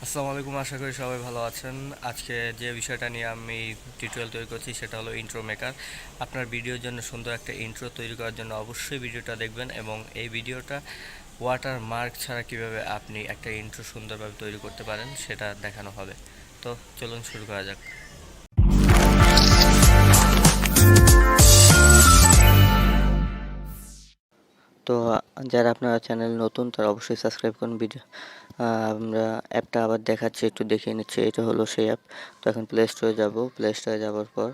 আসসালামু আলাইকুম, আশা করি সবাই ভালো আছেন। আজকে যে বিষয়টা নিয়ে আমি টিউটোরিয়াল তৈরি করছি সেটা হলো ইন্ট্রো মেকার। আপনার ভিডিওর জন্য সুন্দর একটা ইন্ট্রো তৈরি করার জন্য অবশ্যই ভিডিওটা দেখবেন এবং এই ভিডিওটা ওয়াটার মার্ক ছাড়া কিভাবে আপনি একটা ইন্ট্রো সুন্দরভাবে তৈরি করতে পারেন সেটা দেখানো হবে। তো চলুন শুরু করা যাক। তো যারা আপনারা চ্যানেল নতুন তারা অবশ্যই সাবস্ক্রাইব করুন। আমরা অ্যাপটা আবার দেখাচ্ছি, একটু দেখিয়ে নিচ্ছি। এটা হলো সেই অ্যাপ। তো এখন প্লে স্টোরে যাব। প্লে স্টোরে যাওয়ার পর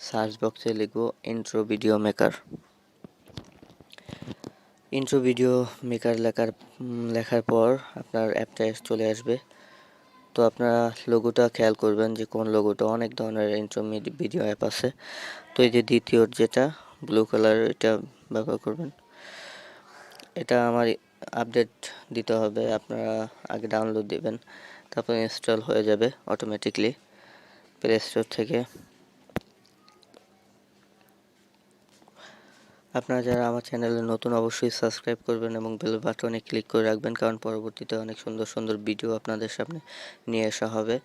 সার্চ বক্সে লিখব intro video maker. Intro video maker লেখার পর আপনার অ্যাপটা চলে আসবে। তো আপনারা লোগোটা খেয়াল করবেন যে কোন লোগোটা, অনেক ধরনের ইন্ট্রো ভিডিও অ্যাপ আছে। তো এই যে দ্বিতীয় যেটা ব্লু কালার, এটা ব্যবহার করবেন। এটা আমার আপডেট দিতে হবে, আপনারা আগে ডাউনলোড দিবেন, তারপর ইনস্টল হয়ে যাবে অটোমেটিকলি প্লে স্টোর থেকে। আপনারা যারা আমার চ্যানেলে নতুন অবশ্যই সাবস্ক্রাইব করবেন এবং বেল বাটনে ক্লিক করে রাখবেন, কারণ পরবর্তীতে অনেক সুন্দর সুন্দর ভিডিও আপনাদের সামনে নিয়ে আসা হবে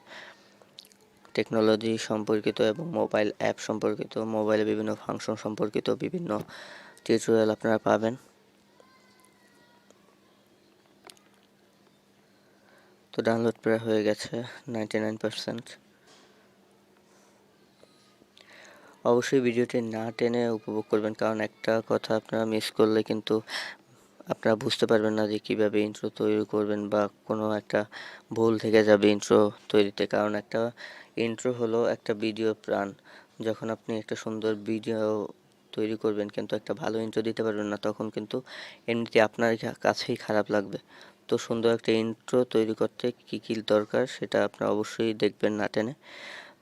টেকনোলজি সম্পর্কিত এবং মোবাইল অ্যাপ সম্পর্কিত, মোবাইলে বিভিন্ন ফাংশন সম্পর্কিত বিভিন্ন টিউটোরিয়াল আপনারা পাবেন। তো ডাউনলোড প্রায় হয়ে গেছে 99%। অবশ্যই ভিডিওটি না টেনে উপভোগ করবেন, কারণ একটা কথা আপনারা মিস করলে কিন্তু আপনারা বুঝতে পারবেন না যে কীভাবে ইন্ট্রো তৈরি করবেন, বা কোনো একটা ভুল থেকে যাবে ইন্ট্রো তৈরিতে। কারণ একটা ইন্ট্রো হলো একটা ভিডিও প্রাণ। যখন আপনি একটা সুন্দর ভিডিও তৈরি করবেন কিন্তু একটা ভালো ইন্ট্রো দিতে পারবেন না, তখন কিন্তু এমনিতে আপনার কাছেই খারাপ লাগবে। তো সুন্দর একটা ইন্ট্রো তৈরি করতে কী কী দরকার সেটা আপনারা অবশ্যই দেখবেন না টেনে।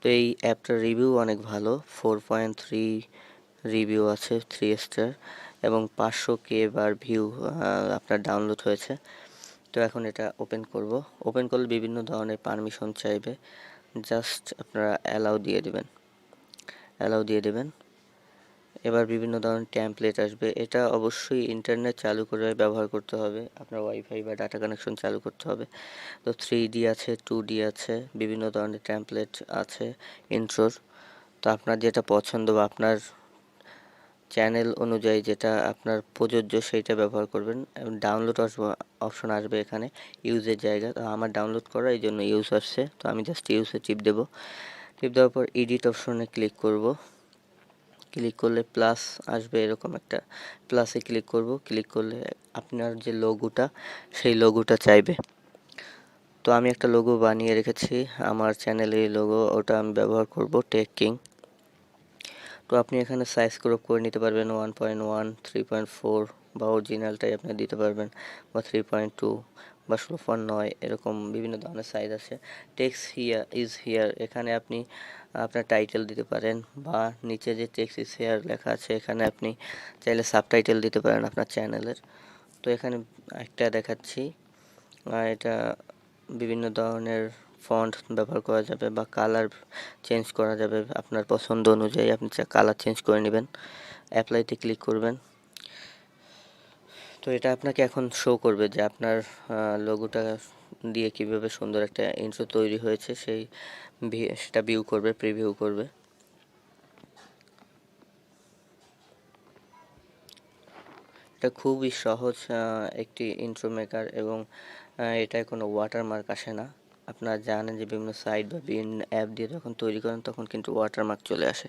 তো এই অ্যাপটার রিভিউ অনেক ভালো, 4.3 রিভিউ আছে, 3 স্টার, এবং 500K বার ভিউ আপনার ডাউনলোড হয়েছে। তো এখন এটা ওপেন করব। ওপেন করলে বিভিন্ন ধরনের পারমিশন চাইবে, জাস্ট আপনারা অ্যালাউ দিয়ে দেবেন। এবার বিভিন্ন ধরনের টেমপ্লেট আসবে। এটা অবশ্যই ইন্টারনেট চালু করে ব্যবহার করতে হবে, আপনার ওয়াইফাই বা ডাটা কানেকশন চালু করতে হবে। তো 3D আছে, 2D আছে, বিভিন্ন ধরনের টেমপ্লেট আছে ইন্ট্রোর। তো আপনার যেটা পছন্দ বা আপনার চ্যানেল অনুযায়ী যেটা আপনার প্রযোজ্য সেইটা ব্যবহার করবেন। এবং ডাউনলোড অপশন আসবে এখানে ইউজের জায়গা। তো আমার ডাউনলোড করা, এই জন্য ইউজ আসছে। তো আমি জাস্ট ইউজে টিপ দেবো। টিপ দেওয়ার পর এডিট অপশনে ক্লিক করব। ক্লিক করলে প্লাস আসবে, এরকম একটা প্লাসে ক্লিক করব। ক্লিক করলে আপনার যে লোগোটা, সেই লোগোটা চাইবে। তো আমি একটা লোগো বানিয়ে রেখেছি আমার চ্যানেলের লোগো, ওটা আমি ব্যবহার করব, টেক কিং। তো আপনি এখানে সাইজ ক্রপ করে নিতে পারবেন 1.1, 3.4 বা অরিজিনালটাই আপনি দিতে পারবেন, বা 3.2 বা 16.9, এরকম বিভিন্ন ধরনের সাইজ আছে। টেক্সট হিয়ার এখানে আপনি আপনার টাইটেল দিতে পারেন, বা নিচে যে টেক্সট ইজ হিয়ার লেখা আছে এখানে আপনি চাইলে সাবটাইটেল দিতে পারেন আপনার চ্যানেলের। তো এখানে একটা দেখাচ্ছি, এটা বিভিন্ন ধরনের ফন্ট ব্যবহার করা যাবে বা কালার চেঞ্জ করা যাবে আপনার পছন্দ অনুযায়ী। আপনি কালার চেঞ্জ করে নেবেন, অ্যাপ্লাইতে ক্লিক করবেন। তো এটা আপনাকে এখন শো করবে যে আপনার লোগোটা দিয়ে কিভাবে সুন্দর একটা ইন্ট্রো তৈরি হয়েছে, সেটা ভিউ করবে, প্রিভিউ করবে। এটা খুবই সহজ একটি ইন্ট্রো মেকার, এবং এটায় কোনো ওয়াটারমার্ক আসে না। আপনারা জানেন যে বিভিন্ন সাইট বা বিভিন্ন অ্যাপ দিয়ে যখন তৈরি করেন তখন কিন্তু ওয়াটারমার্ক চলে আসে।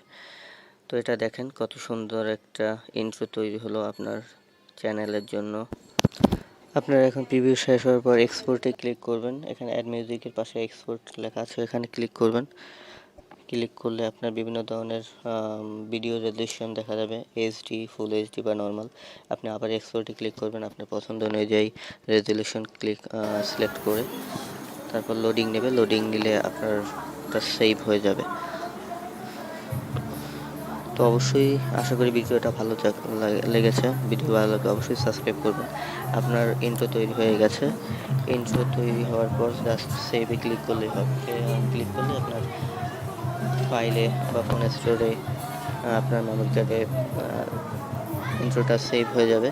তো এটা দেখেন কত সুন্দর একটা ইন্ট্রো তৈরি হলো আপনার চ্যানেলের জন্য। আপনারা এখন প্রিভিউ শেষ হওয়ার পর এক্সপোর্টে ক্লিক করবেন। এখানে অ্যাড মিউজিকের পাশে এক্সপোর্ট লেখা আছে, এখানে ক্লিক করবেন। ক্লিক করলে আপনার বিভিন্ন ধরনের ভিডিও রেজলিউশন দেখা যাবে, এইচডি, ফুল এইচডি বা নর্মাল। আপনি আবার এক্সপোর্টে ক্লিক করবেন, আপনার পছন্দ অনুযায়ী রেজলিউশন সিলেক্ট করে, তারপর লোডিং নেবে। লোডিং নিলে আপনার ওটা সেভ হয়ে যাবে। তো অবশ্যই আশা করি ভিডিওটা ভালো লেগেছে। ভিডিও ভালো লাগলে অবশ্যই সাবস্ক্রাইব করবেন। আপনার ইন্ট্রো তৈরি হয়ে গেছে। ইন্ট্রো তৈরি হওয়ার পর জাস্ট সেভে ক্লিক করলেই হবে। ক্লিক করলে আপনার ফাইলে বা ফোন স্টোরে আপনার মেমোরি কার্ডে ইন্ট্রোটা সেভ হয়ে যাবে।